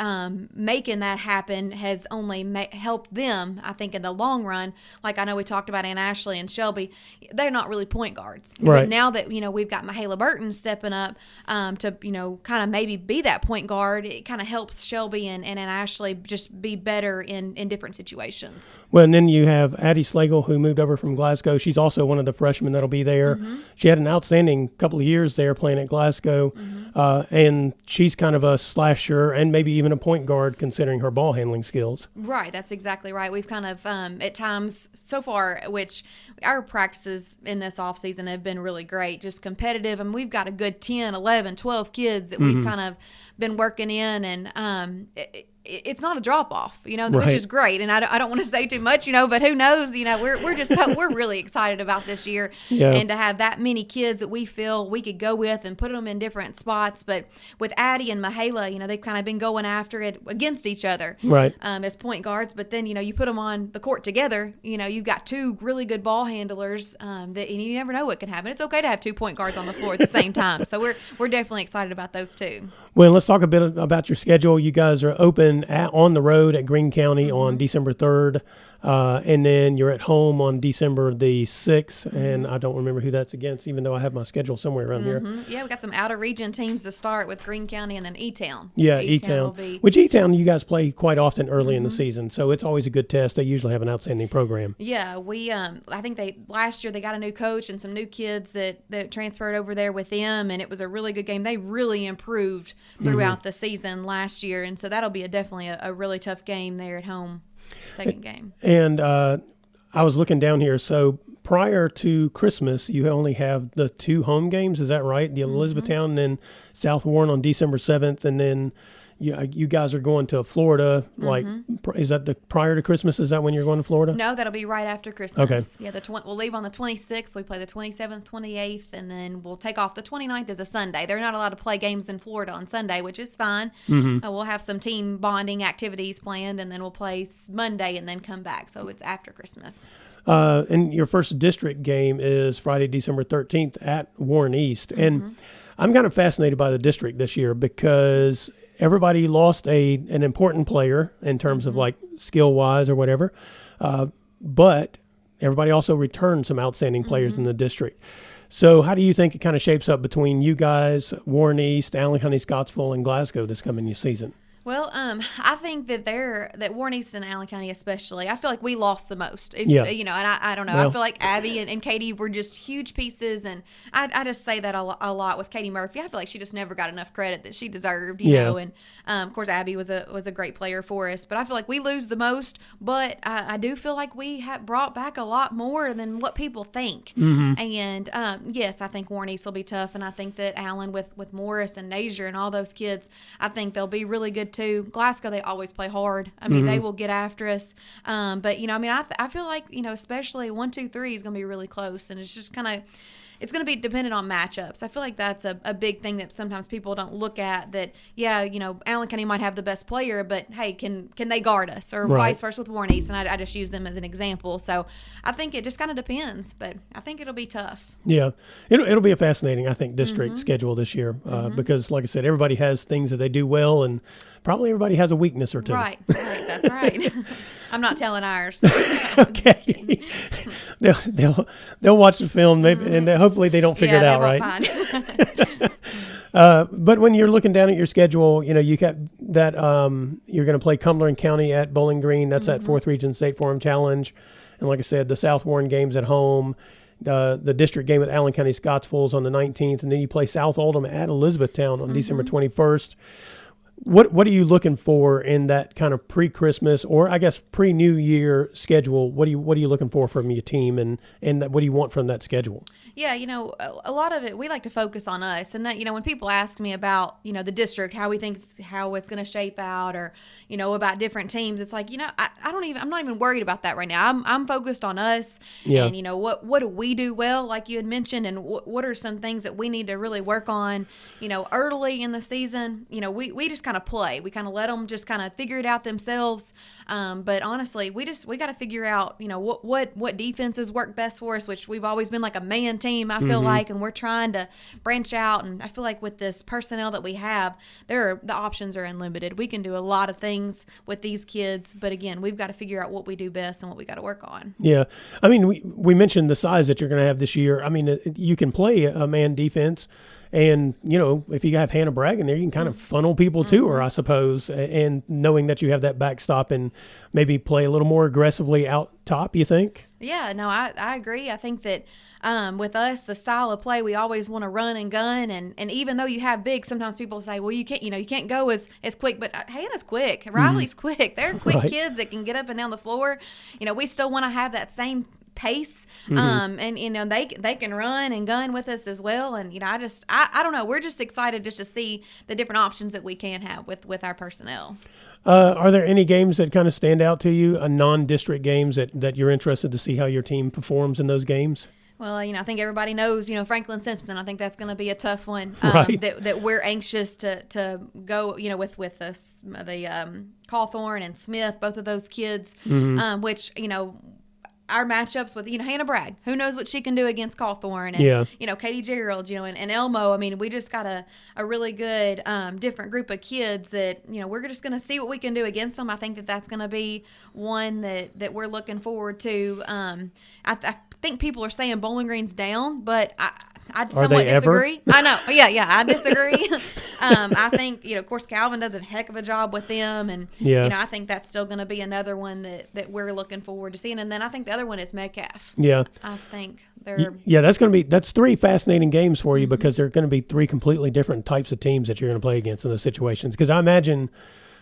Speaker 5: making that happen has only helped them, I think, in the long run. Like, I know we talked about Aunt Ashley and Shelby, they're not really point guards.
Speaker 2: Right.
Speaker 5: But now that, you know, we've got Mahala Burton stepping up to, you know, kind of maybe be that point guard, it kind of helps Shelby and Ashley just be better in different situations.
Speaker 2: Well, and then you have Addie Slagle, who moved over from Glasgow. She's also one of the freshmen that'll be there. She had an outstanding couple of years there playing at Glasgow, and she's kind of a slasher and maybe even a point guard considering her ball handling skills.
Speaker 5: Right, that's exactly right. We've kind of, at times so far, which our practices in this off season have been really great, just competitive, and we've got a good 10, 11, 12 kids that we've kind of been working in, and it's not a drop off, you know, which is great. And I don't want to say too much, you know, but who knows, you know, we're really excited about this year, and to have that many kids that we feel we could go with and put them in different spots. But with Addie and Mahala, you know, they've kind of been going after it against each other, as point guards. But then, you know, you put them on the court together, you know, you've got 2 really good ball handlers, and you never know what can happen. It's okay to have 2 point guards on the floor at the same time. So we're definitely excited about those two.
Speaker 2: Well, let's talk a bit about your schedule. You guys are open on the road at Greene County on December 3rd, and then you're at home on December the 6th, and I don't remember who that's against, even though I have my schedule somewhere around here.
Speaker 5: Yeah, we got some out-of-region teams to start with Greene County and then E-Town.
Speaker 2: Yeah, E-Town. Which E-Town you guys play quite often early in the season, so it's always a good test. They usually have an outstanding program.
Speaker 5: Yeah, we I think last year they got a new coach and some new kids that transferred over there with them, and it was a really good game. They really improved throughout the season last year, and so that'll be definitely a really tough game there at home, second game.
Speaker 2: And I was looking down here, so prior to Christmas, you only have the 2 home games, is that right? The Elizabethtown and then South Warren on December 7th, and then you guys are going to Florida, like, is that the prior to Christmas? Is that when you're going to Florida?
Speaker 5: No, that'll be right after Christmas.
Speaker 2: Okay.
Speaker 5: Yeah, we'll leave on the 26th. We play the 27th, 28th, and then we'll take off the 29th as a Sunday. They're not allowed to play games in Florida on Sunday, which is fine. We'll have some team bonding activities planned, and then we'll play Monday and then come back. So it's after Christmas.
Speaker 2: And your first district game is Friday, December 13th at Warren East. And I'm kind of fascinated by the district this year because everybody lost an important player in terms of like skill-wise or whatever, but everybody also returned some outstanding players in the district. So how do you think it kind of shapes up between you guys, Warren East, Allen County, Scottsville, and Glasgow this coming season?
Speaker 5: Well, I think that Warren East and Allen County especially, I feel like we lost the most.
Speaker 2: Yeah.
Speaker 5: You know, and I don't know.
Speaker 2: Well,
Speaker 5: I feel like Abby and Katie were just huge pieces, and I just say that a lot with Katie Murphy. I feel like she just never got enough credit that she deserved, you know. And of course, Abby was a great player for us, but I feel like we lose the most. But I do feel like we have brought back a lot more than what people think. And yes, I think Warren East will be tough, and I think that Allen with Morris and Nazier and all those kids, I think they'll be really good too. Glasgow, they always play hard. I mean, they will get after us. But you know, I mean, I feel like, you know, especially 1, 2, 3 is going to be really close, and it's just kind of. It's going to be dependent on matchups. I feel like that's a big thing that sometimes people don't look at, that, yeah, you know, Allen County might have the best player, but, hey, can they guard us? Or vice versa with Warren East, and I just use them as an example. So I think it just kind of depends, but I think it'll be tough.
Speaker 2: Yeah. It'll be a fascinating, I think, district schedule this year because, like I said, everybody has things that they do well, and probably everybody has a weakness or two.
Speaker 5: Right. That's right. I'm not telling ours.
Speaker 2: Okay. they'll watch the film, maybe, and hopefully they don't figure it out, right? But when you're looking down at your schedule, you know, you got that you're going to play Cumberland County at Bowling Green. That's that 4th Region State Forum Challenge. And like I said, the South Warren game's at home. The district game with Allen County Scottsville is on the 19th. And then you play South Oldham at Elizabethtown on December 21st. What are you looking for in that kind of pre-Christmas or I guess pre-New Year schedule? What are you looking for from your team, and what do you want from that schedule?
Speaker 5: Yeah, you know, a lot of it we like to focus on us, and that, you know, when people ask me about, you know, the district, how we think how it's going to shape out, or, you know, about different teams, it's like, you know, I'm not even worried about that right now. I'm focused on us, and, you know, what do we do well, like you had mentioned, and what are some things that we need to really work on, you know, early in the season. You know, we just kind of play. We kind of let them just kind of figure it out themselves. But honestly, we got to figure out, you know, what defenses work best for us, which we've always been like a man team, I feel like, and we're trying to branch out. And I feel like with this personnel that we have, the options are unlimited. We can do a lot of things with these kids, but again, we've got to figure out what we do best and what we got to work on.
Speaker 2: Yeah. I mean, we mentioned the size that you're going to have this year. I mean, you can play a man defense. And, you know, if you have Hannah Bragg in there, you can kind of funnel people to her, I suppose, and knowing that you have that backstop and maybe play a little more aggressively out top, you think?
Speaker 5: Yeah, no, I agree. I think that with us, the style of play, we always want to run and gun. And even though you have big, sometimes people say, well, you can't go as quick. But Hannah's quick. Riley's quick. They're quick kids that can get up and down the floor. You know, we still want to have that same pace, and you know they can run and gun with us as well, and you know I don't know, we're just excited just to see the different options that we can have with our personnel.
Speaker 2: Are there any games that kind of stand out to you, non-district games that you're interested to see how your team performs in those games?
Speaker 5: Well, you know, I think everybody knows, you know, Franklin Simpson. I think that's going to be a tough one.
Speaker 2: Right.
Speaker 5: That we're anxious to go, you know, with us, the Cawthorn and Smith, both of those kids, which, you know, our matchups with, you know, Hannah Bragg, who knows what she can do against Cawthorn, and you know, Katie Gerald, you know, and Elmo. I mean, we just got a really good different group of kids that, you know, we're just going to see what we can do against them. I think that's going to be one that we're looking forward to. I think people are saying Bowling Green's down, but I somewhat disagree. I know. Yeah, I disagree. I think, you know, of course, Calvin does a heck of a job with them, and you know, I think that's still going to be another one that we're looking forward to seeing. And then I think the other one is Metcalf. Yeah, I think they're
Speaker 2: that's 3 fascinating games for you because they're going to be 3 completely different types of teams that you're going to play against in those situations. Because I imagine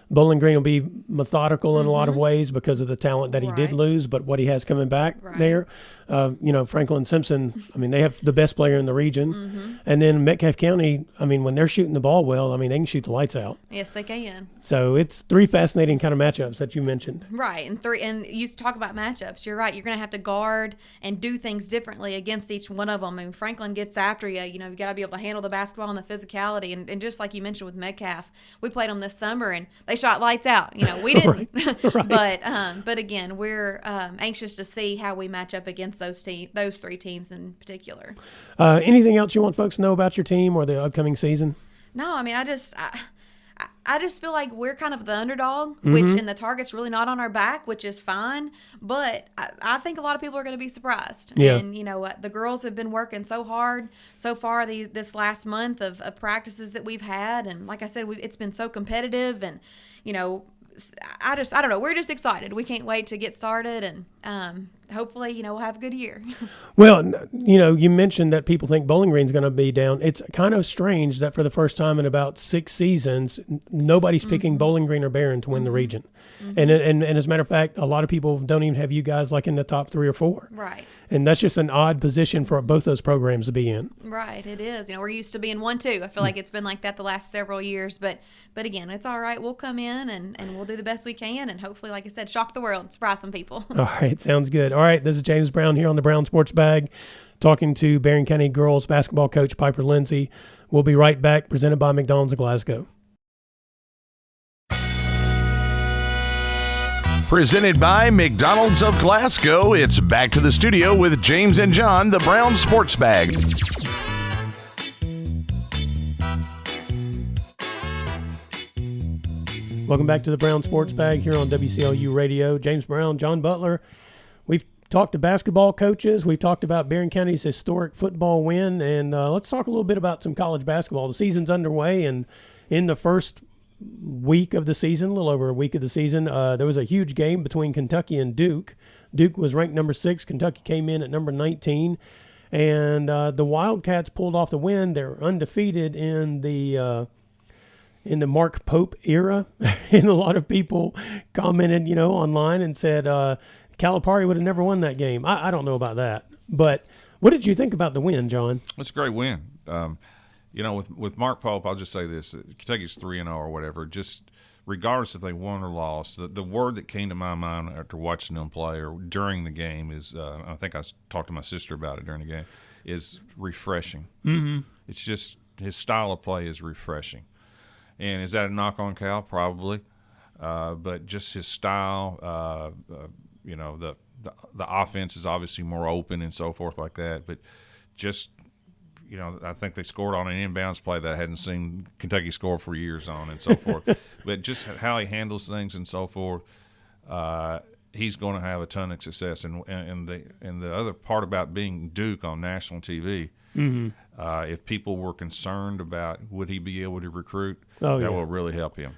Speaker 2: Bowling Green will be methodical in a lot of ways because of the talent that he did lose, but what he has coming back there. You know, Franklin Simpson, I mean, they have the best player in the region. And then Metcalf County, I mean, when they're shooting the ball well, I mean, they can shoot the lights out.
Speaker 5: Yes, they can.
Speaker 2: So it's 3 fascinating kind of matchups that you mentioned.
Speaker 5: Right. And you talk about matchups. You're right. You're going to have to guard and do things differently against each one of them. I mean, Franklin gets after you. You know, you got to be able to handle the basketball and the physicality. And just like you mentioned with Metcalf, we played them this summer and they shot lights out. You know, we didn't.
Speaker 2: Right.
Speaker 5: But again, we're anxious to see how we match up against those 3 teams in particular.
Speaker 2: Anything else you want folks to know about your team or the upcoming season?
Speaker 5: No, I mean, I just feel like we're kind of the underdog, and the target's really not on our back, which is fine. But I think a lot of people are going to be surprised.
Speaker 2: Yeah.
Speaker 5: And, the girls have been working so hard so far this last month of practices that we've had. And like I said, it's been so competitive. And, I don't know. We're just excited. We can't wait to get started. And hopefully, we'll have a good year.
Speaker 2: Well, you mentioned that people think Bowling Green's going to be down. It's kind of strange that for the first time in about 6 seasons, nobody's picking Bowling Green or Barren to win the region. And as a matter of fact, a lot of people don't even have you guys like in the top 3 or 4.
Speaker 5: Right.
Speaker 2: And that's just an odd position for both those programs to be in.
Speaker 5: Right, it is. We're used to being 1-2. I feel like it's been like that the last several years. But again, it's all right. We'll come in and we'll do the best we can. And hopefully, like I said, shock the world, surprise some people.
Speaker 2: All right, sounds good. All right, this is James Brown here on the Brown Sports Bag, talking to Barren County girls basketball coach Piper Lindsey. We'll be right back, presented by McDonald's of Glasgow.
Speaker 1: Presented by McDonald's of Glasgow, it's back to the studio with James and John, the Brown Sports Bag.
Speaker 2: Welcome back to the Brown Sports Bag here on WCLU Radio. James Brown, John Butler. We've talked to basketball coaches. We've talked about Barren County's historic football win, and let's talk a little bit about some college basketball. The season's underway, and in the first week of the season, a little over a week of the season, there was a huge game between Kentucky and Duke. Duke was ranked number 6. Kentucky came in at number 19. And the Wildcats pulled off the win. They're undefeated in the Mark Pope era. And a lot of people commented, online and said Calipari would have never won that game. I don't know about that. But what did you think about the win, John?
Speaker 3: It's a great win. With Mark Pope, I'll just say this: Kentucky's 3-0 or whatever. Just regardless if they won or lost, the word that came to my mind after watching them play or during the game is, I think I talked to my sister about it during the game, is refreshing. Mm-hmm. It's just his style of play is refreshing. And is that a knock on Cal? Probably, but just his style. The offense is obviously more open and so forth like that, but just. I think they scored on an inbounds play that I hadn't seen Kentucky score for years on and so forth. But just how he handles things and so forth, he's going to have a ton of success. And the other part about being Duke on national TV, if people were concerned about would he be able to recruit, will really help him.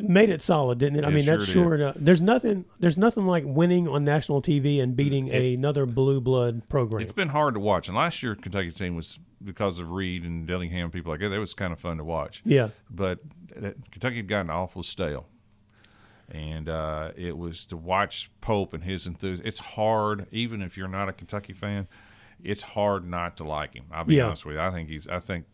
Speaker 2: Made it solid, didn't it? I mean, that's sure. There's nothing like winning on national TV and beating another blue blood program.
Speaker 3: It's been hard to watch, and last year Kentucky team was, because of Reed and Dillingham, people like that, it was kind of fun to watch.
Speaker 2: Yeah, but
Speaker 3: Kentucky had gotten awful stale, and it was to watch Pope and his enthusiasm. It's hard, even if you're not a Kentucky fan. It's hard not to like him. I'll be honest with you. I think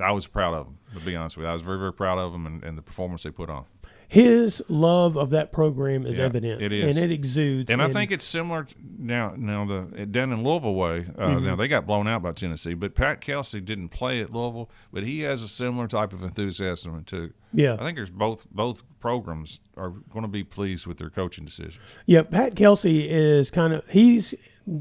Speaker 3: I was proud of him, to be honest with you. I was very, very proud of him and the performance they put on.
Speaker 2: His love of that program is evident.
Speaker 3: It is.
Speaker 2: And it exudes.
Speaker 3: And I think it's similar now down in Louisville way. Now, they got blown out by Tennessee, but Pat Kelsey didn't play at Louisville, but he has a similar type of enthusiasm too.
Speaker 2: Yeah.
Speaker 3: I think there's both programs are going to be pleased with their coaching decisions.
Speaker 2: Yeah, Pat Kelsey is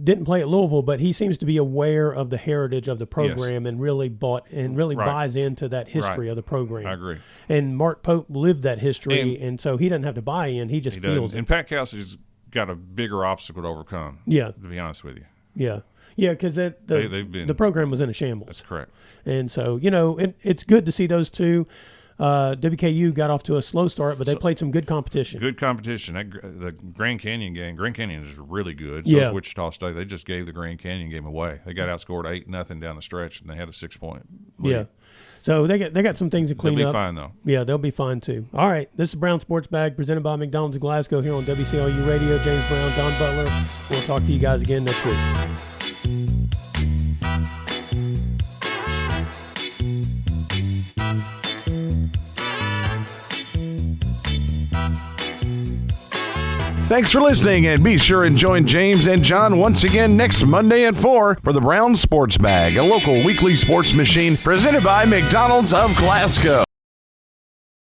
Speaker 2: didn't play at Louisville, but he seems to be aware of the heritage of the program and really buys into that history of the program.
Speaker 3: I agree.
Speaker 2: And Mark Pope lived that history, and so he doesn't have to buy in. He just feels it.
Speaker 3: And Pat Kelsey's got a bigger obstacle to overcome.
Speaker 2: Yeah.
Speaker 3: To be honest with you.
Speaker 2: Yeah. Yeah, because the program was in a shambles.
Speaker 3: That's correct.
Speaker 2: And so, it's good to see those two. WKU got off to a slow start, but they played some good competition.
Speaker 3: Good competition. The Grand Canyon game, Grand Canyon is really good. So is Wichita State. They just gave the Grand Canyon game away. They got outscored 8-0 down the stretch, and they had a 6-point lead.
Speaker 2: Yeah. So they got some things to clean up.
Speaker 3: They'll be fine, though.
Speaker 2: Yeah, they'll be fine, too. All right, this is Brown Sports Bag presented by McDonald's of Glasgow here on WCLU Radio. James Brown, John Butler. We'll talk to you guys again next week.
Speaker 1: Thanks for listening, and be sure and join James and John once again next Monday at 4 for the Brown Sports Bag, a local weekly sports machine presented by McDonald's of Glasgow.